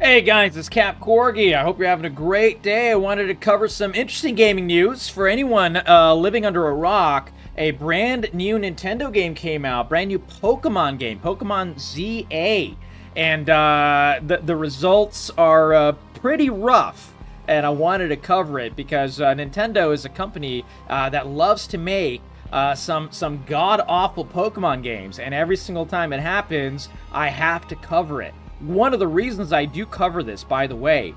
Hey guys, it's Cap Corgi. I hope you're having a great day. I wanted to cover some interesting gaming news. For anyone living under a rock, a brand new Nintendo game came out, brand new Pokemon game, Pokemon Z-A. And the results are pretty rough. And I wanted to cover it because Nintendo is a company that loves to make some god-awful Pokemon games. And every single time it happens, I have to cover it. One of the reasons I do cover this, by the way,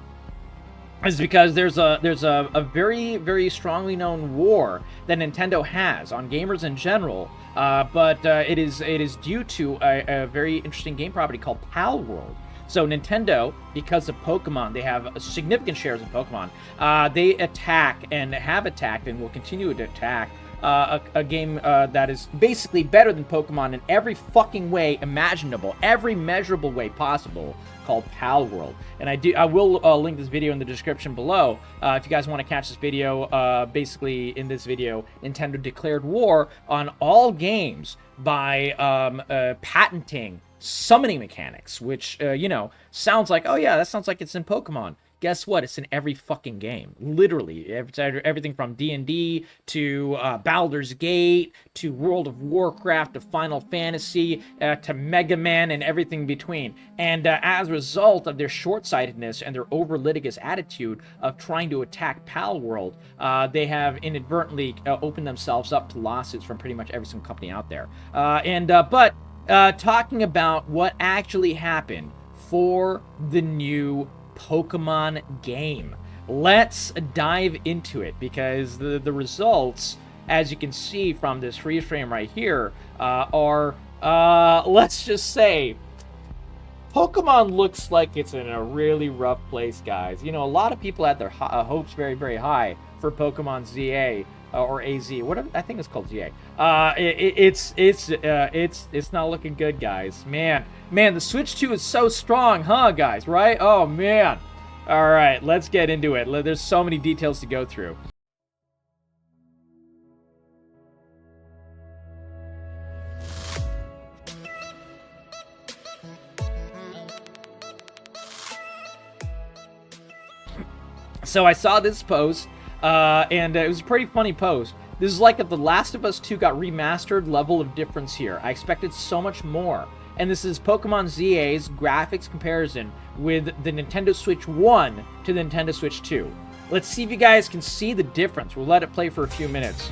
is because there's a very, very strongly known war that Nintendo has on gamers in general, but it is due to a very interesting game property called Palworld. So Nintendo, because of Pokemon, they have significant shares in Pokemon. They attack and have attacked and will continue to attack a game that is basically better than Pokemon in every fucking way imaginable, every measurable way possible, called Palworld. And I will link this video in the description below if you guys want to catch this video. Basically, in this video, Nintendo declared war on all games by patenting summoning mechanics, which, you know, sounds like, oh yeah, that sounds like it's in Pokemon. Guess what? It's in every fucking game. Literally. It's everything from D&D to Baldur's Gate to World of Warcraft to Final Fantasy to Mega Man and everything between. And as a result of their short-sightedness and their over-litigious attitude of trying to attack Palworld, they have inadvertently opened themselves up to lawsuits from pretty much every single company out there. But talking about what actually happened for the new Pokemon game. Let's dive into it because the results, as you can see from this freeze frame right here, are, let's just say, Pokemon looks like it's in a really rough place, guys. You know, a lot of people had their hopes very, very high for Pokemon Z-A. Or AZ, whatever, I think it's called ZA. It's not looking good, guys. Man, the Switch 2 is so strong, huh, guys? Right? Oh man. All right, let's get into it. There's so many details to go through. So I saw this post. And it was a pretty funny post. This is like if The Last of Us 2 got remastered level of difference here. I expected so much more. And this is Pokemon ZA's graphics comparison with the Nintendo Switch 1 to the Nintendo Switch 2. Let's see if you guys can see the difference. We'll let it play for a few minutes.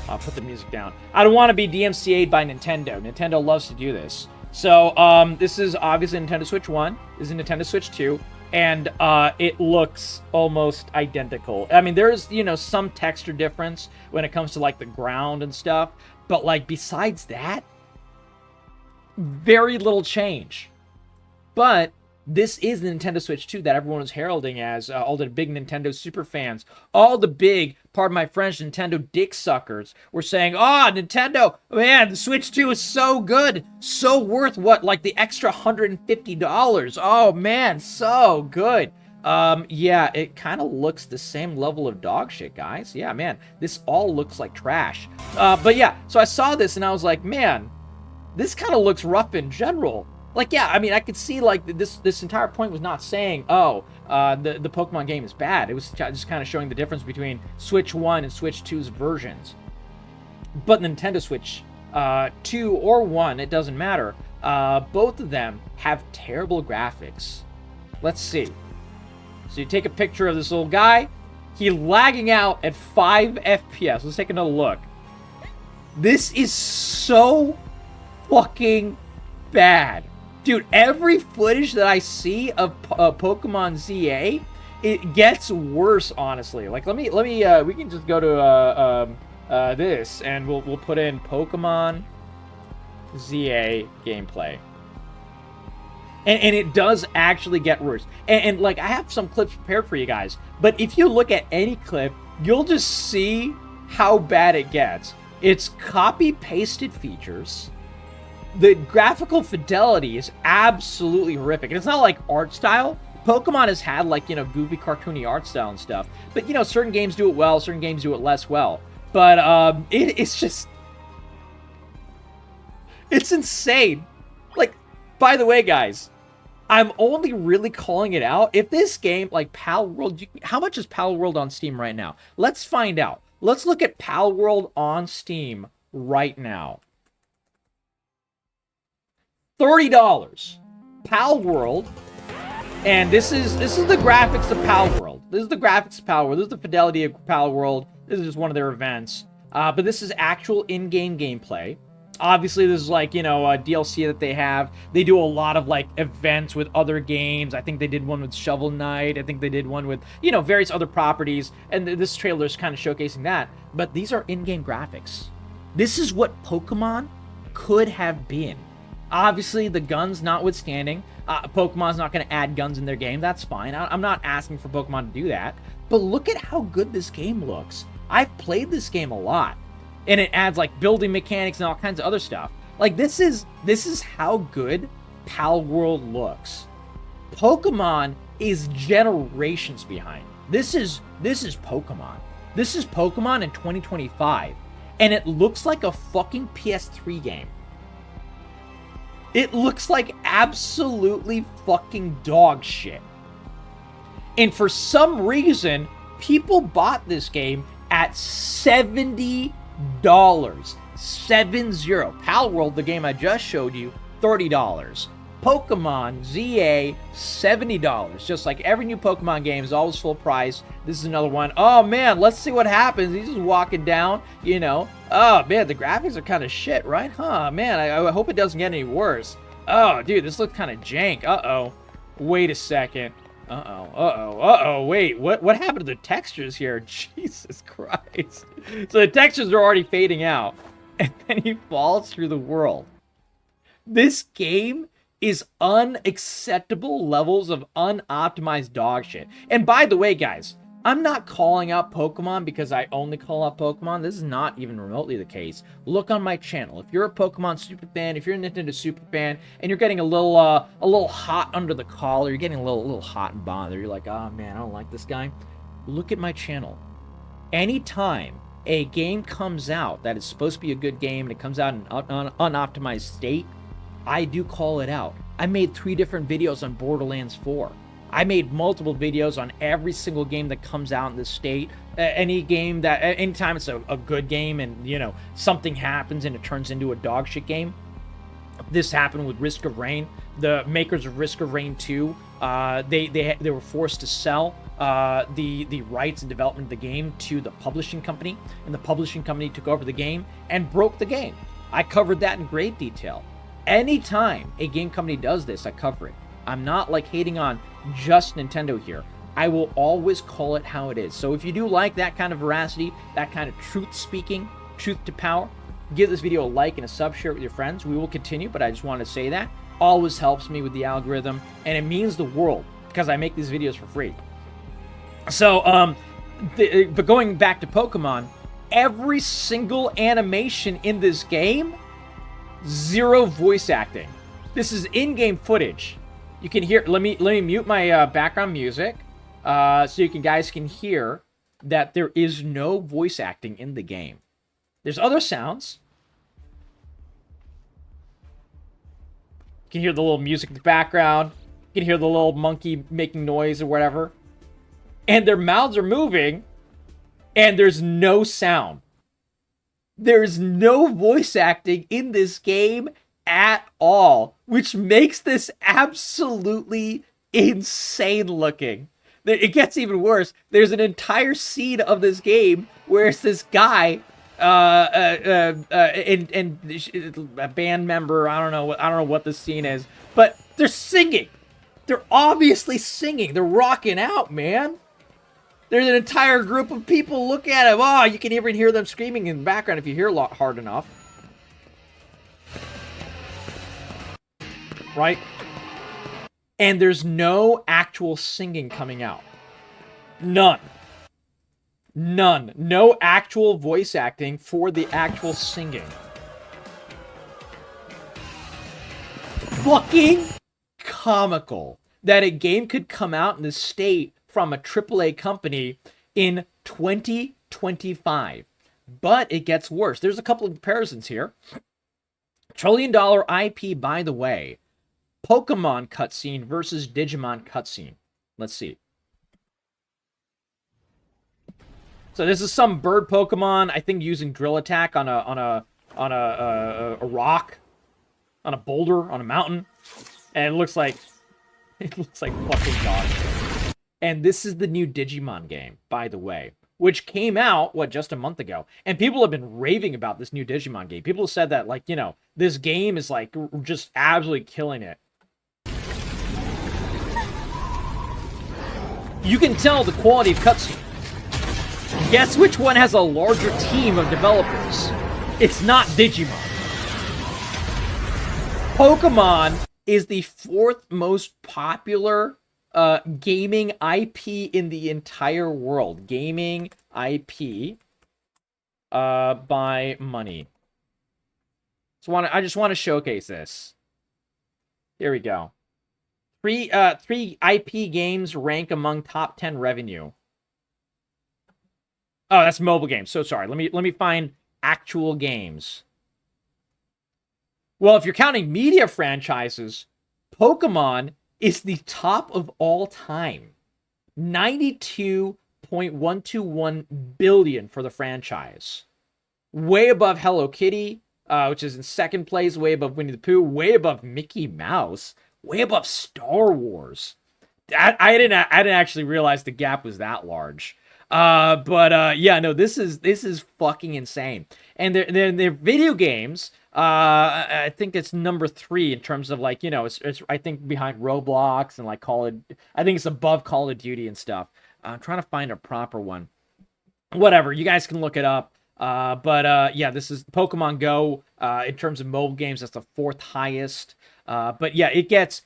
I'll put the music down. I don't want to be DMCA'd by Nintendo. Nintendo loves to do this. So, this is obviously Nintendo Switch 1. This is Nintendo Switch 2. And it looks almost identical. I mean, there's, you know, some texture difference when it comes to, like, the ground and stuff. But, like, besides that, very little change. But this is the Nintendo Switch 2 that everyone was heralding as all the big Nintendo super fans. All the big, pardon my French, Nintendo dick suckers were saying, oh, Nintendo, man, the Switch 2 is so good. So worth what, like the extra $150. Oh, man, so good. Yeah, it kind of looks the same level of dog shit, guys. Yeah, man, this all looks like trash. But yeah, so I saw this and I was like, man, this kind of looks rough in general. Like, yeah, I mean, I could see, like, this entire point was not saying, oh, the Pokemon game is bad. It was just kind of showing the difference between Switch 1 and Switch 2's versions. But Nintendo Switch 2 or 1, it doesn't matter. Both of them have terrible graphics. Let's see. So you take a picture of this little guy. He's lagging out at 5 FPS. Let's take another look. This is so fucking bad. Dude, every footage that I see of Pokemon ZA, it gets worse, honestly. Like, let me, we can just go to this, and we'll put in Pokemon ZA gameplay. And it does actually get worse. And like, I have some clips prepared for you guys, but if you look at any clip, you'll just see how bad it gets. It's copy-pasted features. The graphical fidelity is absolutely horrific. And it's not like art style. Pokemon has had, like, you know, goofy, cartoony art style and stuff. But, you know, certain games do it well, certain games do it less well. But, it's just... It's insane. Like, by the way, guys, I'm only really calling it out if this game, like Palworld, how much is Palworld on Steam right now? Let's find out. Let's look at Palworld on Steam right now. $30. Palworld. And this is the graphics of Palworld. This is the graphics of Palworld. This is the fidelity of Palworld. This is just one of their events. But this is actual in-game gameplay. Obviously, this is like, you know, a DLC that they have. They do a lot of, like, events with other games. I think they did one with Shovel Knight. I think they did one with, you know, various other properties. And this trailer is kind of showcasing that. But these are in-game graphics. This is what Pokemon could have been. Obviously, the guns notwithstanding, Pokemon's not going to add guns in their game. That's fine. I'm not asking for Pokemon to do that. But look at how good this game looks. I've played this game a lot. And it adds, like, building mechanics and all kinds of other stuff. Like, this is how good Palworld looks. Pokemon is generations behind. This is Pokemon. This is Pokemon in 2025. And it looks like a fucking PS3 game. It looks like absolutely fucking dog shit. And for some reason, people bought this game at $70. 70. Palworld, the game I just showed you, $30. Pokemon Z-A, $70. Just like every new Pokemon game is always full price. This is another one. Oh man, let's see what happens. He's just walking down, you know. Oh man, the graphics are kind of shit, right? Huh, man, I hope it doesn't get any worse. Oh, dude, this looks kind of jank. Uh-oh. Wait a second. Wait, what happened to the textures here? Jesus Christ. So the textures are already fading out. And then he falls through the world. This game is unacceptable levels of unoptimized dog shit. And by the way, guys, I'm not calling out Pokemon because I only call out Pokemon. This is not even remotely the case. Look on my channel. If you're a Pokemon super fan, if you're a Nintendo super fan, and you're getting a little hot under the collar, you're getting a little hot and bothered, you're like, oh man, I don't like this guy. Look at my channel. Anytime a game comes out that is supposed to be a good game and it comes out in an unoptimized state, I do call it out. I made 3 different videos on Borderlands 4. I made multiple videos on every single game that comes out in this state. Anytime it's a good game and, you know, something happens and it turns into a dog shit game. This happened with Risk of Rain. The makers of Risk of Rain 2, they were forced to sell the rights and development of the game to the publishing company. And the publishing company took over the game and broke the game. I covered that in great detail. Anytime a game company does this, I cover it. I'm not like hating on just Nintendo here. I will always call it how it is. So if you do like that kind of veracity, that kind of truth speaking, truth to power, give this video a like and a sub, share it with your friends. We will continue, but I just want to say that. Always helps me with the algorithm, and it means the world because I make these videos for free. So, but going back to Pokemon, every single animation in this game, 0 voice acting. This is in-game footage. You can hear. Let me mute my background music, so you guys can hear that there is no voice acting in the game. There's other sounds. You can hear the little music in the background. You can hear the little monkey making noise or whatever, and their mouths are moving, and there's no sound. There's no voice acting in this game at all, which makes this absolutely insane looking. It gets even worse. There's an entire scene of this game where it's this guy, and a band member. I don't know what the scene is, but they're singing. They're obviously singing. They're rocking out, man. There's an entire group of people. Look at it. Oh, you can even hear them screaming in the background if you hear hard enough. Right? And there's no actual singing coming out. None. No actual voice acting for the actual singing. Fucking comical that a game could come out in this state from a AAA company in 2025. But it gets worse. There's a couple of comparisons here. $1 trillion IP, by the way. Pokemon cutscene versus Digimon cutscene. Let's see. So this is some bird Pokemon, I think, using drill attack on a rock, on a boulder, on a mountain, and it looks like fucking dog shit. And this is the new Digimon game, by the way, which came out just a month ago, and people have been raving about this new Digimon game. People have said that, like, you know, this game is like just absolutely killing it. You can tell the quality of cutscene. Guess which one has a larger team of developers? It's not Digimon. Pokemon is the 4th most popular gaming IP in the entire world. Gaming IP by money. So I just want to showcase this. Here we go. Three IP games rank among top 10 revenue. Oh, that's mobile games. So sorry. Let me find actual games. Well, if you're counting media franchises, Pokemon is the top of all time. 92.121 billion for the franchise. Way above Hello Kitty, which is in 2nd place, way above Winnie the Pooh, way above Mickey Mouse, way above Star Wars. I didn't actually realize the gap was that large. Yeah, no, this is fucking insane. And their video games, I think it's number 3 in terms of, like, you know, it's I think behind Roblox and like I think it's above Call of Duty and stuff. I'm trying to find a proper one. Whatever, you guys can look it up. Yeah, this is Pokemon Go. In terms of mobile games, that's the 4th highest. But yeah, it gets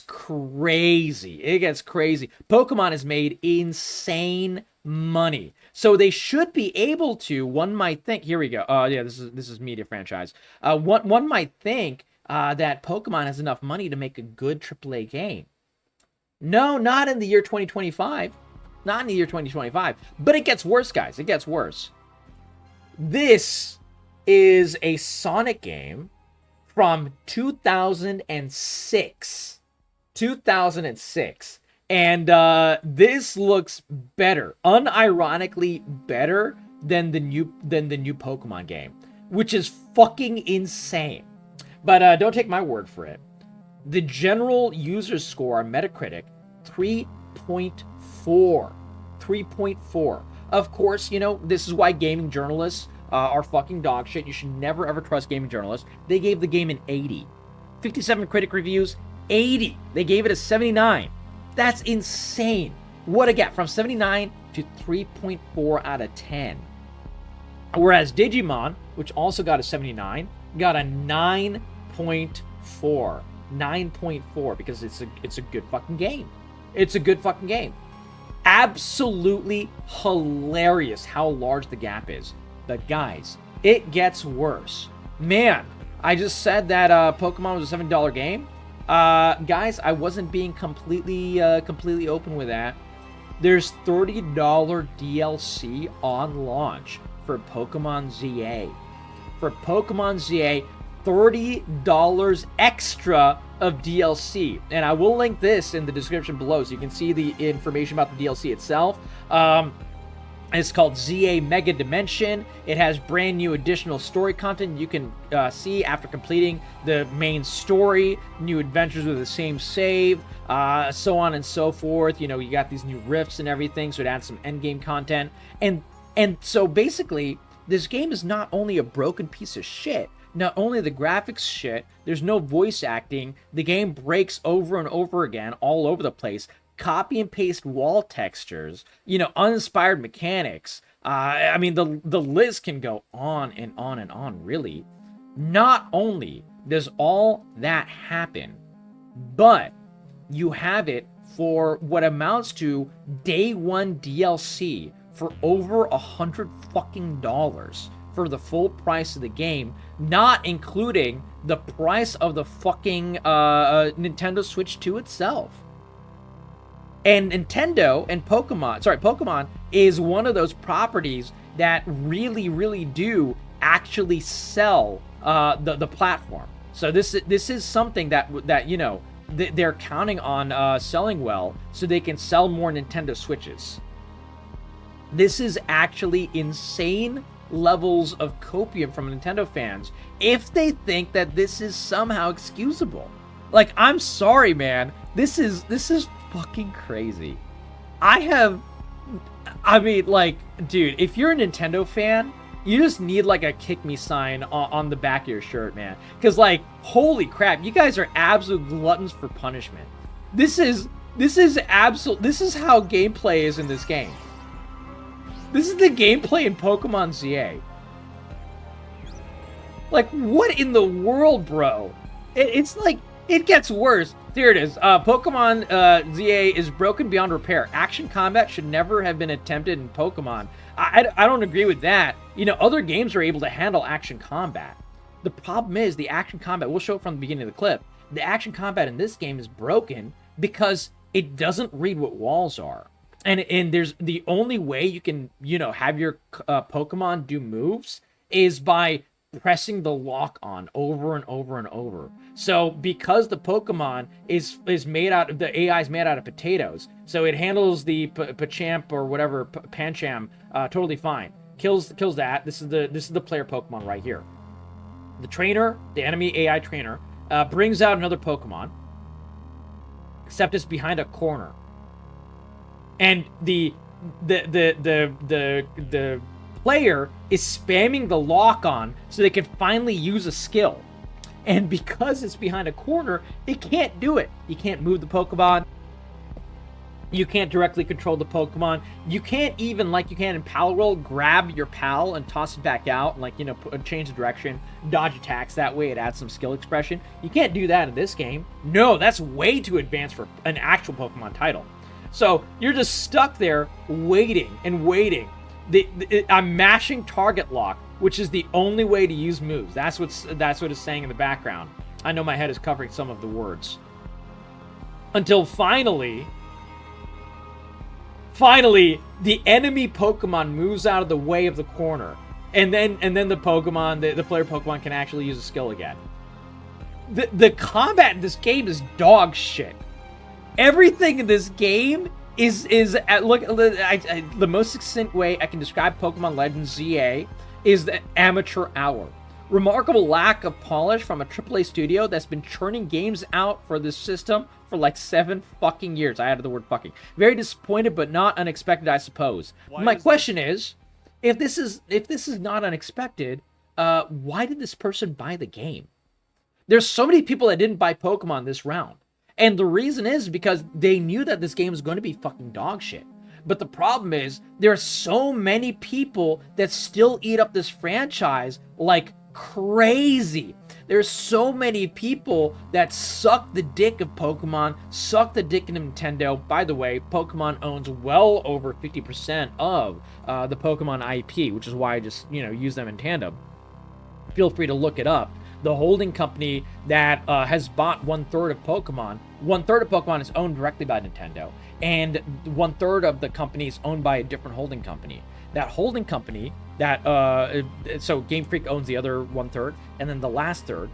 crazy. It gets crazy. Pokemon has made insane money, so they should be able to. One might think. Here we go. Yeah, this is media franchise. One might think that Pokemon has enough money to make a good AAA game. No, not in the year 2025. Not in the year 2025. But it gets worse, guys. It gets worse. This is a Sonic game from 2006. 2006. And this looks better, unironically better than the new Pokemon game, which is fucking insane. But don't take my word for it. The general user score on Metacritic, 3.4. 3.4. Of course, you know, this is why gaming journalists are fucking dog shit. You should never ever trust gaming journalists. They gave the game an 80. 57 critic reviews, 80. They gave it a 79. That's insane. What a gap from 79 to 3.4 out of 10. Whereas Digimon, which also got a 79, got a 9.4. 9.4 because it's a good fucking game. It's a good fucking game. Absolutely hilarious how large the gap is. But guys, it gets worse. Man, I just said that Pokemon was a $7 game. Guys, I wasn't being completely open with that. There's $30 DLC on launch for Pokémon Z-A. For Pokémon Z-A, $30 extra of DLC. And I will link this in the description below so you can see the information about the DLC itself. It's called Z-A Mega Dimension. It has brand new additional story content you can see after completing the main story, new adventures with the same save, so on and so forth. You know, you got these new rifts and everything, so it adds some endgame content. And so basically, this game is not only a broken piece of shit, not only the graphics shit, there's no voice acting, the game breaks over and over again all over the place. Copy and paste wall textures, you know, uninspired mechanics. I mean, the list can go on and on and on, really. Not only does all that happen, but you have it for what amounts to day one DLC for over $100 fucking dollars for the full price of the game, not including the price of the fucking Nintendo Switch 2 itself. And Nintendo and Pokemon is one of those properties that really, really do actually sell the platform. So this is something that they're counting on selling well, so they can sell more Nintendo Switches. This is actually insane levels of copium from Nintendo fans if they think that this is somehow excusable. Like, I'm sorry, man. This is fucking crazy. Like, dude, if you're a Nintendo fan, you just need like a kick me sign on the back of your shirt, man. Because, like, holy crap, you guys are absolute gluttons for punishment. This is how gameplay is in this game. This is the gameplay in Pokemon Z-A. Like, what in the world, bro? It's like, it gets worse. Here it is. Pokemon Z-A is broken beyond repair. Action combat should never have been attempted in Pokemon. I don't agree with that. You know, other games are able to handle action combat. The problem is the action combat, we'll show it from the beginning of the clip, the action combat in this game is broken because it doesn't read what walls are. And there's the only way you can, have your Pokemon do moves is by pressing the lock on over and over and over. So because the Pokemon is made out of, the AI is made out of potatoes, so it handles the Pachamp or whatever, Pancham totally fine. Kills that. This is the player Pokemon right here. The trainer, the enemy AI trainer, brings out another Pokemon, except it's behind a corner. And the player is spamming the lock on so they can finally use a skill. And because it's behind a corner, it can't do it. You can't move the Pokemon. You can't directly control the Pokemon. You can't even, like you can in Palworld, grab your pal and toss it back out and, like, change the direction, dodge attacks. That way it adds some skill expression. You can't do that in this game. No, that's way too advanced for an actual Pokemon title. So you're just stuck there waiting and waiting. I'm mashing target lock, which is the only way to use moves. That's what it's saying in the background. I know my head is covering some of the words. Until finally, the enemy Pokemon moves out of the way of the corner, and then the Pokemon, the player Pokemon, can actually use a skill again. The combat in this game is dog shit. Everything in this game is the most succinct way I can describe Pokemon Legends Z-A is the amateur hour. Remarkable lack of polish from a AAA studio that's been churning games out for this system for like 7 fucking years. I added the word fucking. Very disappointed, but not unexpected, I suppose. My question is, if this is not unexpected, why did this person buy the game? There's so many people that didn't buy Pokemon this round. And the reason is because they knew that this game was going to be fucking dog shit. But the problem is, there are so many people that still eat up this franchise like crazy. There's so many people that suck the dick of Pokemon, suck the dick of Nintendo. By the way, Pokemon owns well over 50% of the Pokemon IP, which is why I just, use them in tandem. Feel free to look it up. The holding company that has bought 1/3 of Pokemon. 1/3 of Pokemon is owned directly by Nintendo, and 1/3 of the company is owned by a different holding company. That holding company, so GameFreak owns the other 1/3, and then the last third,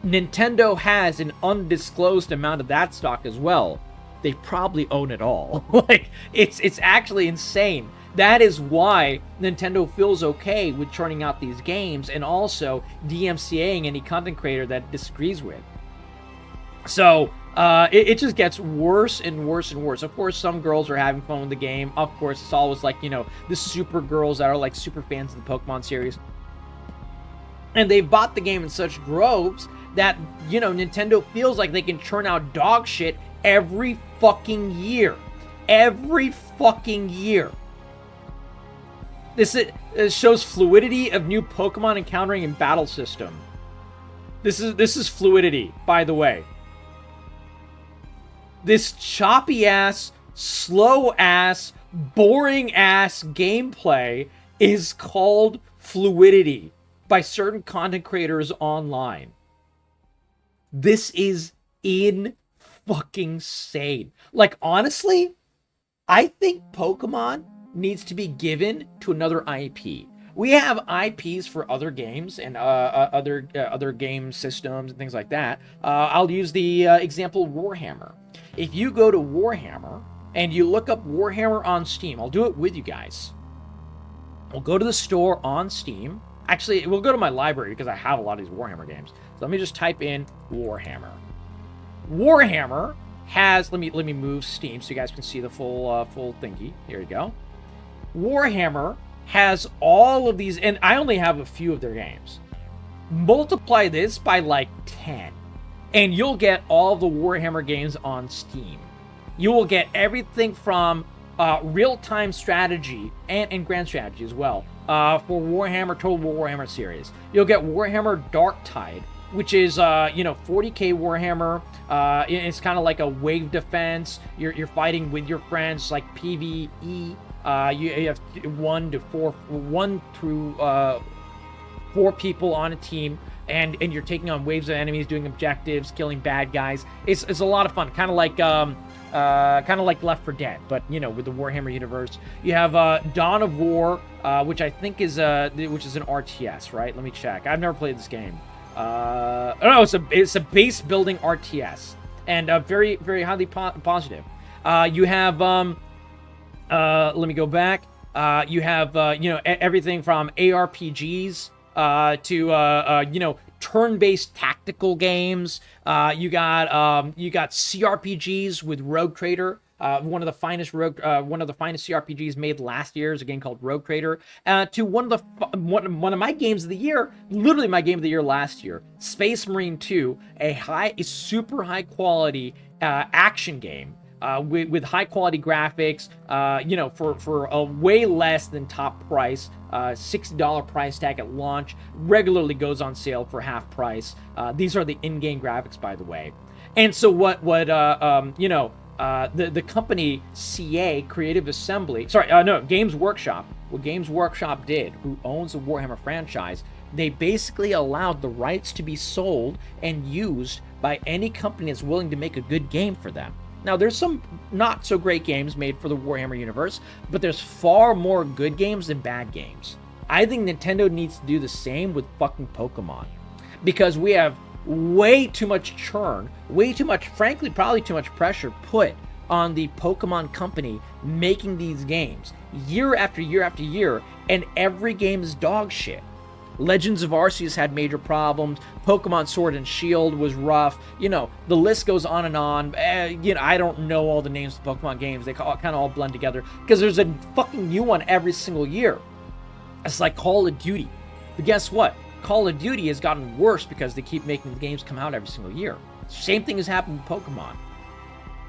Nintendo has an undisclosed amount of that stock as well. They probably own it all. Like, it's actually insane. That is why Nintendo feels okay with churning out these games and also DMCAing any content creator that disagrees with. So, it just gets worse and worse and worse. Of course, some girls are having fun with the game. Of course, it's always like, the super girls that are like super fans of the Pokemon series. And they've bought the game in such droves that, Nintendo feels like they can churn out dog shit every fucking year. Every fucking year. This shows fluidity of new Pokemon encountering in battle system. This is fluidity, by the way. This choppy-ass, slow-ass, boring-ass gameplay is called fluidity by certain content creators online. This is in-fucking-sane. Like, honestly, I think Pokemon needs to be given to another IP. We have IPs for other games and other game systems and things like that. I'll use the example Warhammer. If you go to Warhammer and you look up Warhammer on Steam, I'll do it with you guys. We'll go to the store on Steam. Actually, we'll go to my library because I have a lot of these Warhammer games. So let me just type in Warhammer. Warhammer has, let me move Steam so you guys can see the full thingy. Here you go. Warhammer has all of these, and I only have a few of their games. Multiply this by like 10, and you'll get all the Warhammer games on Steam. You will get everything from real-time strategy and grand strategy as well for Warhammer, Total Warhammer series. You'll get Warhammer Darktide, which is 40k Warhammer. It's kind of like a wave defense. You're fighting with your friends, like PvE. You have 1 through 4 people on a team, and you're taking on waves of enemies, doing objectives, killing bad guys. It's a lot of fun, kind of like Left 4 Dead, but with the Warhammer universe. You have Dawn of War, which I think is an RTS, right? Let me check. I've never played this game. No, it's a base building RTS, and very very highly positive. You have let me go back. You have everything from ARPGs to turn-based tactical games. You got CRPGs with Rogue Trader. One of the finest CRPGs made last year is a game called Rogue Trader. To one of my games of the year, literally my game of the year last year, Space Marine 2, a super high quality action game. With high quality graphics, for a way less than top price, $60 price tag at launch, regularly goes on sale for half price. These are the in-game graphics, by the way. And so the company CA, Creative Assembly, Games Workshop, what Games Workshop did, who owns the Warhammer franchise, they basically allowed the rights to be sold and used by any company that's willing to make a good game for them. Now, there's some not so great games made for the Warhammer universe, but there's far more good games than bad games. I think Nintendo needs to do the same with fucking Pokemon, because we have way too much churn, way too much, frankly, probably too much pressure put on the Pokemon company making these games year after year after year, and every game is dog shit. Legends of Arceus had major problems. Pokemon Sword and Shield was rough. The list goes on and on. I don't know all the names of Pokemon games. They kind of all blend together because there's a fucking new one every single year. It's like Call of Duty. But guess what? Call of Duty has gotten worse because they keep making the games come out every single year. Same thing has happened with Pokemon.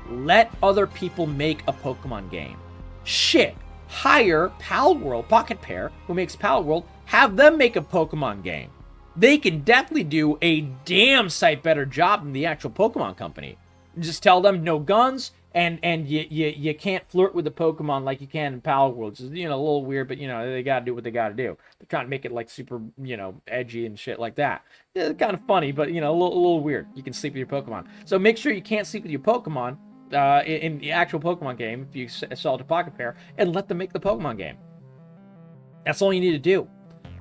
Let other people make a Pokemon game. Shit. Hire Palworld, Pocket Pair, who makes Palworld, have them make a Pokemon game. They can definitely do a damn sight better job than the actual Pokemon company. Just tell them no guns, and you can't flirt with the Pokemon like you can in Palworld. It's a little weird, but they gotta do what they gotta do. They're trying to make it like super edgy and shit like that. It's kind of funny, but a little weird. You can sleep with your Pokemon. So make sure you can't sleep with your Pokemon in the actual Pokemon game if you sell it to Pocket Pair, and let them make the Pokemon game. That's all you need to do.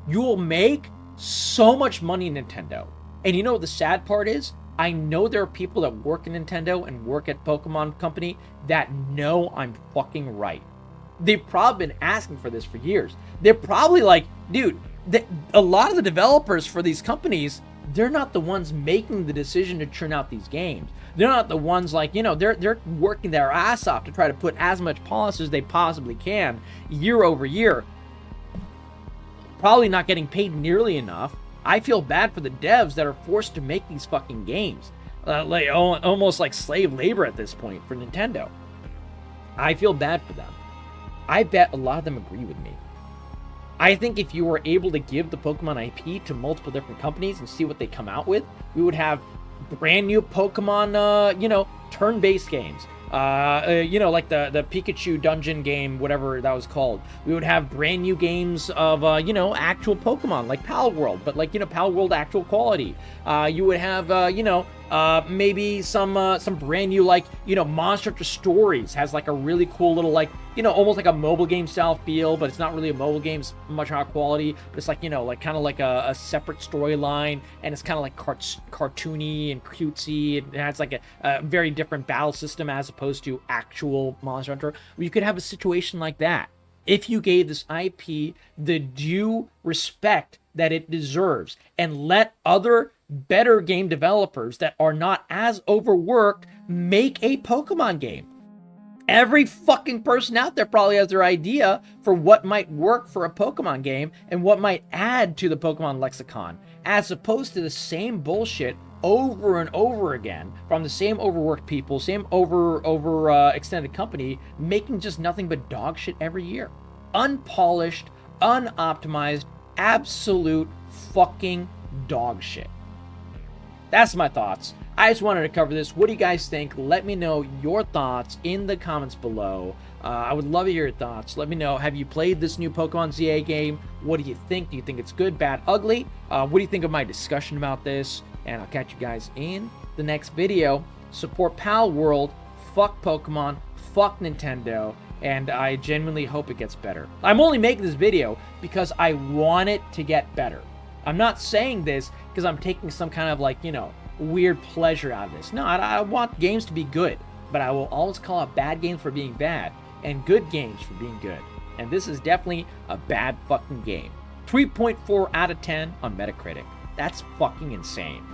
You will make so much money in Nintendo. And you know what the sad part is? I know there are people that work in Nintendo and work at Pokemon Company that know I'm fucking right. They've probably been asking for this for years. They're probably like, dude, a lot of the developers for these companies, they're not the ones making the decision to churn out these games. They're not the ones they're working their ass off to try to put as much polish as they possibly can year over year. Probably not getting paid nearly enough. I feel bad for the devs that are forced to make these fucking games. Almost like slave labor at this point for Nintendo. I feel bad for them. I bet a lot of them agree with me. I think if you were able to give the Pokemon IP to multiple different companies and see what they come out with, we would have brand new Pokemon, turn-based games. Like the Pikachu dungeon game, whatever that was called. We would have brand new games of, actual Pokemon, like Palworld, but Palworld actual quality. You would have, Maybe some brand new, like, Monster Hunter Stories has like a really cool little, like, almost like a mobile game style feel, but it's not really a mobile game, it's much higher quality, but it's like, like kind of like a separate storyline, and it's kind of like cartoony and cutesy. It has like a very different battle system as opposed to actual Monster Hunter. You could have a situation like that if you gave this IP the due respect that it deserves, and let other better game developers that are not as overworked make a Pokemon game. Every fucking person out there probably has their idea for what might work for a Pokemon game and what might add to the Pokemon lexicon, as opposed to the same bullshit over and over again from the same overworked people, same extended company, making just nothing but dog shit every year. Unpolished, unoptimized, absolute fucking dog shit. That's my thoughts. I just wanted to cover this. What do you guys think? Let me know your thoughts in the comments below. I would love to hear your thoughts. Let me know, have you played this new Pokemon Z-A game? What do you think? Do you think it's good, bad, ugly? What do you think of my discussion about this? And I'll catch you guys in the next video. Support Palworld. Fuck Pokemon. Fuck Nintendo. And I genuinely hope it gets better. I'm only making this video because I want it to get better. I'm not saying this because I'm taking some kind of, like, weird pleasure out of this. No, I want games to be good, but I will always call out bad games for being bad and good games for being good. And this is definitely a bad fucking game. 3.4 out of 10 on Metacritic. That's fucking insane.